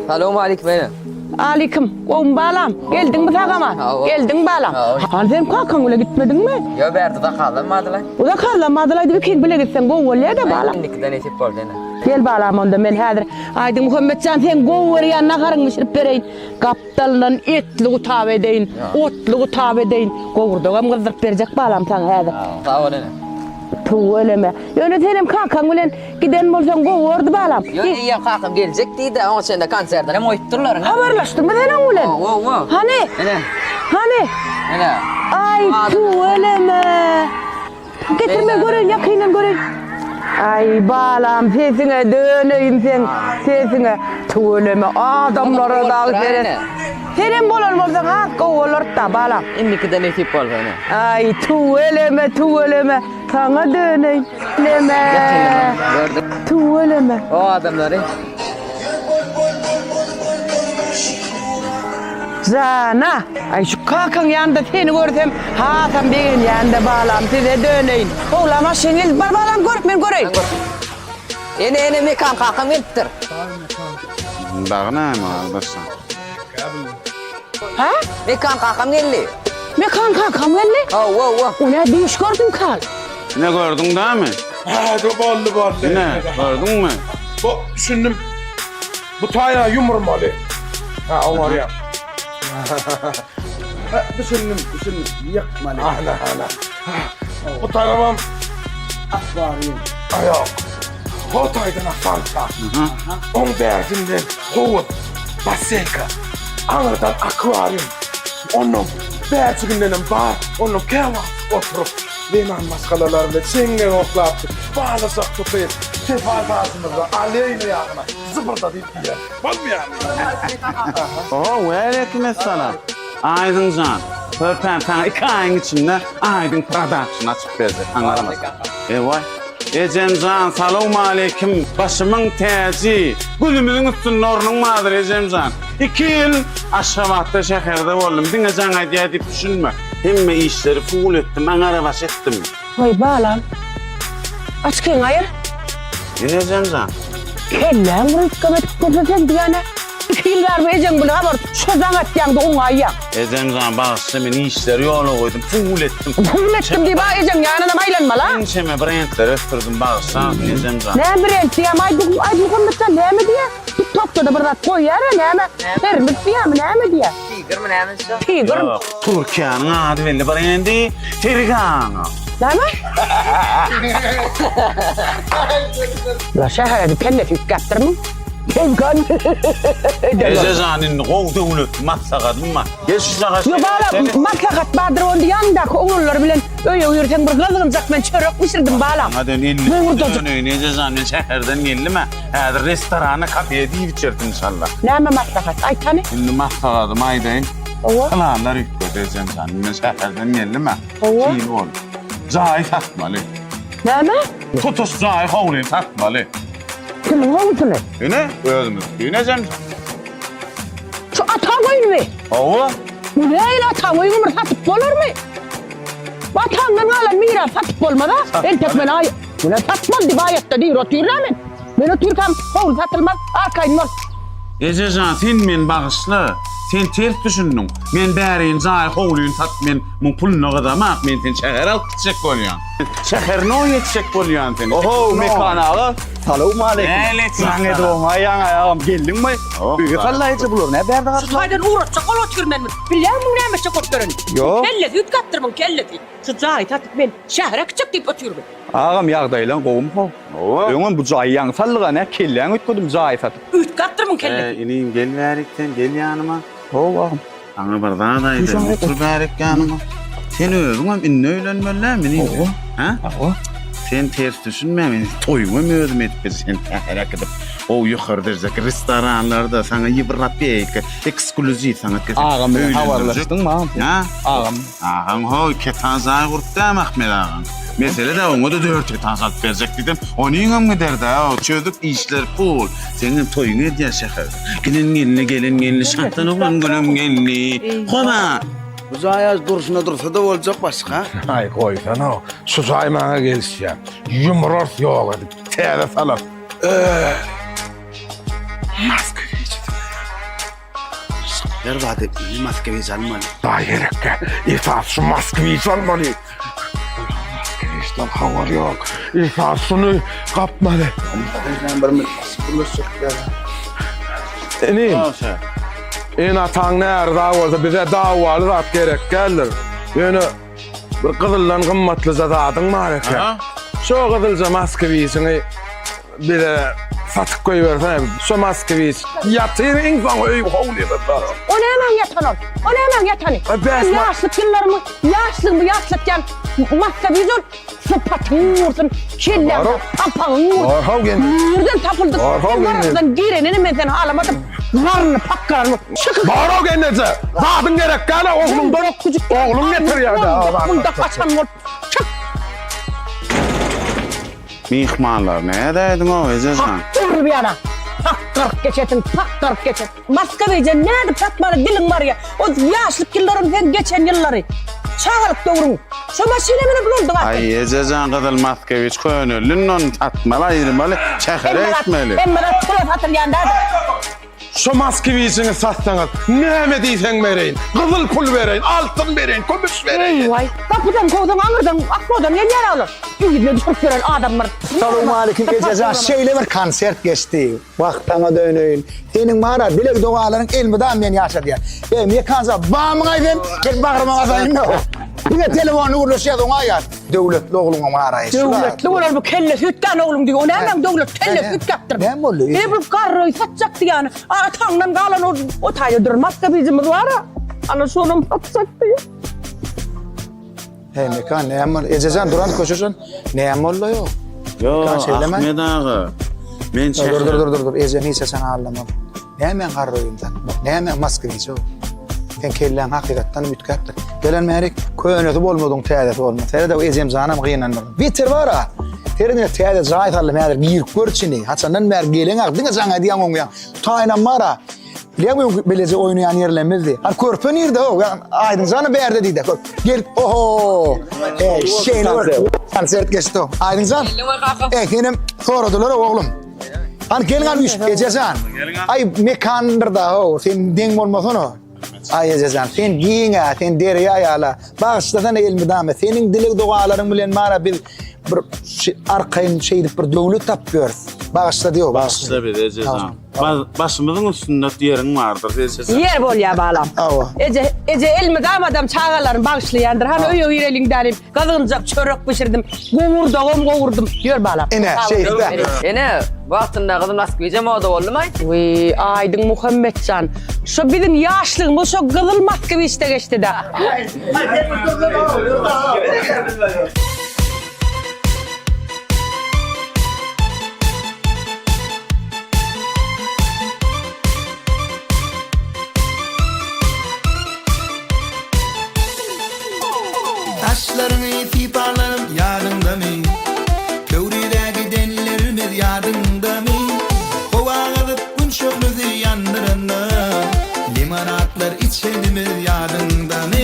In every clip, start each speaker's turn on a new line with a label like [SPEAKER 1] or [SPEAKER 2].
[SPEAKER 1] Selamun aleyküm beyler.
[SPEAKER 2] Aleyküm. Oğlum bağlam. Geldin mi takama? Geldin bağlam. Hani sen kalkan öyle gitmedin mi?
[SPEAKER 1] Yo berdi da kalamadılar.
[SPEAKER 2] O da kalamadılar. Bir kim bile gitsen goğullaya da bağlam.
[SPEAKER 1] Nikiden etip oldu yine.
[SPEAKER 2] Gel bağlam onda ben hazır. Aydın Muhammedcan sen goğur yanına karın pişirip bereyin. Kaptalından etliği tabi edeyin. Otluğu tabi edeyin. Goğurduğum kızdırıp verecek bağlam sana hazır.
[SPEAKER 1] Sağ ol yine.
[SPEAKER 2] Tuğuleme. Yönetelim kalkan ulen giden bolsan goğurdu bağlam.
[SPEAKER 1] Yo iyi kalkım gelecek deydi ama sen de kanserden hem oyutturlar.
[SPEAKER 2] Haberlaştın mı sen ulen? Hani?
[SPEAKER 1] Yine.
[SPEAKER 2] Hani?
[SPEAKER 1] Yine.
[SPEAKER 2] Ay tuğuleme. Getirme görün yakinen görün. Ay bağlam sesine döneyim sen sesine tuğuleme adamlara da verin. Senin bolon bolsan hakkı olur da bağlam.
[SPEAKER 1] Nikiden etip oldu yine.
[SPEAKER 2] Ay tuğuleme sana döneyim. Leme.
[SPEAKER 1] Gördüm.
[SPEAKER 2] Tuğuleme.
[SPEAKER 1] O adamları.
[SPEAKER 2] Zana. Ay şu kalkan yanında seni görsem Hasan Bey'in yanında bağlam size döneyim. Oğlama şengil bar bağlam görüp ben göreyim.
[SPEAKER 1] Yine mekan kalkım gittir.
[SPEAKER 3] Bağına mı arkadaşlar?
[SPEAKER 2] Ha?
[SPEAKER 1] Mekan kalkım geldi.
[SPEAKER 2] Mekan kalkam geldi. O ne değiş gördüm kal.
[SPEAKER 3] Ne gördün değil mi?
[SPEAKER 4] Ha, bollu.
[SPEAKER 3] Ne gördün mü?
[SPEAKER 4] Bu düşündüm. Bu tayına yumurmalı. Ha, o var ya.
[SPEAKER 5] Düşündüm. Yakmalı.
[SPEAKER 4] Ana. Bu tayına
[SPEAKER 5] Akvaryum.
[SPEAKER 4] ayak. O taydana fanta. On derdinden hovut. Baseka. Anırdan akvaryum. Onun berçiginden bar. Onun keva oturup. Leman maskalalarla çenge oklattı. Bağlasak tutayız. Tefal bazımızda aleyhine yakına. Zıbırda deyip diye. Var mı yani?
[SPEAKER 3] O aleyküm selam. Aydın Can. Hörpen iki ayın içinde Aydın Production açıp verecek. Anlaramaz. Vay. Ecem Can, selamun aleyküm. Başımın teci. Gülümüzün üstünün ornun mağdur Ecem Can. 2 yıl Aşavat'ta şehirde oldum. Dine Can hediye deyip düşünme. Hem işleri full ettim, anara baş ettim.
[SPEAKER 2] Vay bağlam. Aç kıyın hayır.
[SPEAKER 3] Ecem Can.
[SPEAKER 2] Kellen vurup kametik kurtasen diyene. 2 yıl vermeyeceğim bunu haber. Şu zangat yandı onu ayyak.
[SPEAKER 3] Ecem Can bağışta beni işleri yola koydum, full ettim.
[SPEAKER 2] Full ettim diye bağlayacağım yanına maylanma lan.
[SPEAKER 3] Enşeme brandleri öttürdüm bağışta Ecem Can.
[SPEAKER 2] Ne bir diye aydın konuşsan ne mi diye? TikTok'ta da burada koy yere ne mi? Vermiş diye mi ne mi diye?
[SPEAKER 1] Tiger mi neymiş o?
[SPEAKER 2] Tiger mi?
[SPEAKER 3] Yok, Türkiye'nin adı belli brandi Tirgana.
[SPEAKER 2] Ne mi? La şehre dükkanla tükkattir mi? Dükkan.
[SPEAKER 3] Ecezanin kov devlet maksakadın mı? Geç şu şaka.
[SPEAKER 2] Yok bağlam maklakat vardır onda yanındaki oğulları bilen öyle uyurken bir kazanacak ben çörek pişirdim bağlam.
[SPEAKER 3] Hadi elli Ecezanin şehirden geldi mi? Hadi restorana kafeye deyip içerdim inşallah.
[SPEAKER 2] Ne mi maklakat? Ay tane.
[SPEAKER 3] Şimdi maksakadım aydayın.
[SPEAKER 2] Ova.
[SPEAKER 3] Kalanlar yükledi Ecezanin şehirden geldi mi?
[SPEAKER 2] Ova.
[SPEAKER 3] Çiğli ol. Zahı tatmalı.
[SPEAKER 2] Ne mi?
[SPEAKER 3] Tutuş zahı hovlin tatmalı.
[SPEAKER 2] Kimin oğulsunu?
[SPEAKER 3] Yine özümüz. Yine Ecezanin.
[SPEAKER 2] Şu atan koyun mu?
[SPEAKER 3] Ova.
[SPEAKER 2] Bu neyle atan koyun mu satıp olur mu? Vatandan alan miras satıp olmadı. El tekmen ay. Buna satmaz diye hayatta değil oturuyor hemen. Ben oturursam oğul satılmaz. Arkayın var.
[SPEAKER 3] Ecezanin sen men bağışlı. Sen ters düşündün. Men bärin zay hovluyun tat men pulunu qadamak men sen şehir alıp gidecek bolýan. Şehir ne yetecek bolýan sen?
[SPEAKER 5] Oho mekan ağa. Selamun aleyküm.
[SPEAKER 3] Evet.
[SPEAKER 5] Sana doğum ayağın ayağım geldin mi? Büyük kallayıcı bulur. Ne berdi var?
[SPEAKER 2] Haydan uğraşacak ol oturuyorum ben. Biliyor musun neymiş çok oturuyorum?
[SPEAKER 5] Yok.
[SPEAKER 2] Kelleti yut kaptırmam kelleti. Sıcağıyı tatıp ben şehre küçük deyip oturuyorum.
[SPEAKER 5] Ağam yağdayla kovum kov. Öňün bu jaýyň sallyga ne kelleň ötkedim jaý satyp.
[SPEAKER 2] Üt kaptırmam kelleti.
[SPEAKER 3] İneyim gel verikten gel yanıma.
[SPEAKER 5] Ho ağam.
[SPEAKER 3] Sana bir dağdaydı. Otur verik yanıma. Sen özüň hem inne öýlenmeli mi? Ha?
[SPEAKER 5] Ağa.
[SPEAKER 3] Sen ters düşünme beni. Toyuma mı özüm etip sen teherek edip o yukarıdaki restoranlarda sana yibrat bir ekskluzif sana kesip
[SPEAKER 5] Ağam bilen habarlaşdın mı ağam?
[SPEAKER 3] Ha?
[SPEAKER 5] Ağam.
[SPEAKER 3] Ağam ho ketan zay kurttu Ahmet ağam. Mesele de onu da 4 ketan satıp verecek dedim. Onun mu derdi ha? Çözdük işler pul. Senin toyunu ediyor şehir. Gelin gelin şarttan olan gülüm gelin. Koma.
[SPEAKER 5] Bu jaýyň duruşuna dursa da boljak başga.
[SPEAKER 4] Ay koysana o. Şu zaymana gelişe. Yumurort yok edip. Tele salar. Maske geçti.
[SPEAKER 6] Berbat etmeli, maskeyi çalmalı.
[SPEAKER 4] Daha gerekli. Esas şu Moskva'yı çalmalı. Moskva'dan havar yok. Esas şunu kapmalı.
[SPEAKER 6] Ben bir sıkılır sürtler.
[SPEAKER 4] Enim,
[SPEAKER 3] O şey.
[SPEAKER 4] en atan nerede olsa bize davalı zat gerek gelir. Yani bir kızıllan kımmatlı zatadın var eken.
[SPEAKER 3] Ha?
[SPEAKER 4] Şu kızılca Moskva'sını bir de satıp koyuversen. Şu Moskva'yı yatıyın insan öyle kovuluyor.
[SPEAKER 2] Onu hemen yatan ol. Onu hemen yatan ol.
[SPEAKER 4] Ben
[SPEAKER 2] Yaşlık yıllarımı, yaşlıkken maske vizyon sıpatın vursun, kellem,
[SPEAKER 4] Doğru.
[SPEAKER 2] apağın vursun.
[SPEAKER 4] Arhav geldi.
[SPEAKER 2] Buradan tapıldık.
[SPEAKER 4] Arhav geldi.
[SPEAKER 2] Buradan girenini ben seni alamadım. Varını pakkarını. Çıkın.
[SPEAKER 4] Baro kendisi. Zatın gerek gene oğlumdan. Oğlum getir ya.
[SPEAKER 2] Bunda kaçan var. Çık.
[SPEAKER 3] Mihmanlar ne dedim o Ececan?
[SPEAKER 2] Dur bir yana. Pakkar geçetin, pakkar geçet. Maske vereceksin. Nerede patmalı dilin var ya. O yaşlık yılların sen geçen yılları. Çağırıp doğurun. Şu maşinemini buldun artık.
[SPEAKER 3] Ay Ececan Kızıl Maskeviç könüllün onu tatmalı, ayırmalı, çekere etmeli.
[SPEAKER 2] Emre telef hatırlayan da.
[SPEAKER 4] Şu Moskva'sını satsanız ne diysen vereyim. Kızıl pul vereyim, altın vereyim, gümüş vereyim.
[SPEAKER 2] Vay. Kapıdan kovdan ağırdan akrodan yer alır. Yüzüne düşüp gören adamlar.
[SPEAKER 6] Selamun aleyküm Ececan. Şöyle bir konsert geçti. Vaktana dönün. Senin bana dilek duaların elmiden ben yaşadı ya. Niye kansa? Bağımın ayın. Gel bağırma azayın ne o? Bir de telefonu uğraşıyor ona ya. Devletli oğlum ama arayış.
[SPEAKER 2] Devletli olur bu kelle hütkan oğlum diyor. O hemen devlet kelle hüt yaptırdı.
[SPEAKER 6] Ne mi oluyor?
[SPEAKER 2] Ne bu karroyu satacaktı yani. Atandan kalan o tayı durmaz da bizim var ha. Ana şunu satacaktı ya.
[SPEAKER 6] He mekan ne ama Ececan duran koşuyorsun. Ne ama oluyor?
[SPEAKER 3] Yo
[SPEAKER 6] Kan söyleme.
[SPEAKER 3] Ahmet ağa. Ben çekere.
[SPEAKER 6] Dur. Ece neyse sen ağlama. Ne hemen karroyumdan. Ne hemen maskeliyiz o. Sen kellen hakikaten mütkatlı. Gelen merik köyünüzü olmadın teadet olma. Tere de o Ecem zanam kıyınlanmadım. Bitir var ha. Tere de teadet zahit halle merik bir görçini. Haçandan merik gelen ağ. Dine zana diyan on ya. Taynan var ha. Biliyor musun beleze oynayan yerlemizdi. Hani körpün yerde o. Aydın zanı bir yerde değil de. Gel oho. Şeyle var. Konsert geçti o. Aydın zan. Benim sorudular oğlum. Hani gelin almış Ececan. Ay mekandır da o. Sen denk olmasın o. Ay Ececan sen giyin ha. Sen deri ayala. Bağışlasan elmi dame. Senin dilek duaların bilen mara bir arkayın şeydi bir devlet tapıyor. Bağışla diyor.
[SPEAKER 3] Başta bir Ececan. Başımızın üstünde yerin vardır Ececan.
[SPEAKER 2] Yer bol ya bağlam.
[SPEAKER 6] Ava.
[SPEAKER 2] Ece elmi damadam çağalarım bağışlayandır. Hani öyle yüreğin derim. Kazanacak çörek pişirdim. Kovurdum diyor bağlam.
[SPEAKER 6] Ene şeyde.
[SPEAKER 1] Ene vaktinde Kızıl Moskva'ya moda oldu mu?
[SPEAKER 2] Vay aydın Muhammedcan. Şu bizim yaşlığımız şu Kızıl Moskva işte geçti de.
[SPEAKER 7] Taşlarını itip ağlarım yarında mı? Kövrüdeki denilerimiz yarında mı? Kova alıp gün şöklüzü yandıranlar limonatlar içenimiz yarında mı?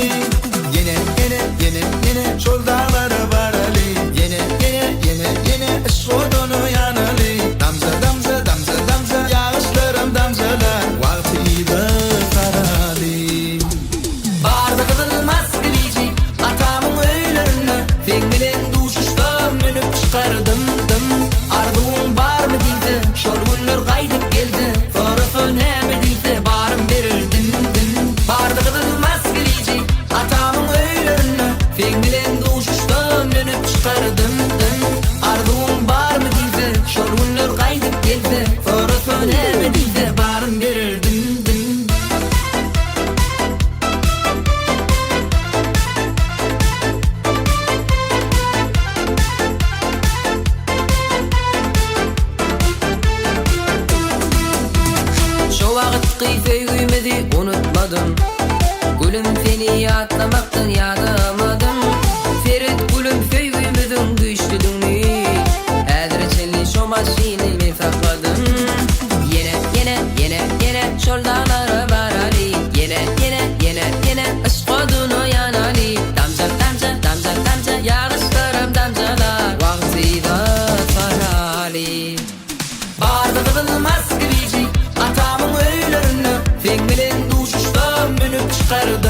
[SPEAKER 7] Yine çöl dağları var Ali. Yine ışkodunu yanalı. Damza yağışlarım damzalar. Vaktiyle karalı. Barda kızılmaz bilici atamın öğlerine. Fengelen duşuştan önüp çıkardım. Ardığın var mı deydi. Şorgunlar kaydıp geldi. Farafın hem deydi. Barım verirdim. Barda kızılmaz bilici atamın öğlerine. Fengelen duşuştan önüp çıkardım. Ardığın var mı deydi. Şorgunlar kaydıp geldi. Farafın hem deydi. Barım verirdim. Şu vakit kıyfeğimizi unutmadım. Gülüm seni yatlamaktan yadamadım. Ferit gülüm feğimizin güçlüdüğünü. Adreçeli şu maşinimi sakladım. Yine şol dağlara barali. Yine ışkodunu yanali. Damza yağışlarım damcalar. Vaktiyle sarali. Barda kızılmaz gülücü atamın öğlerine. Fengelen duşuşta aşkar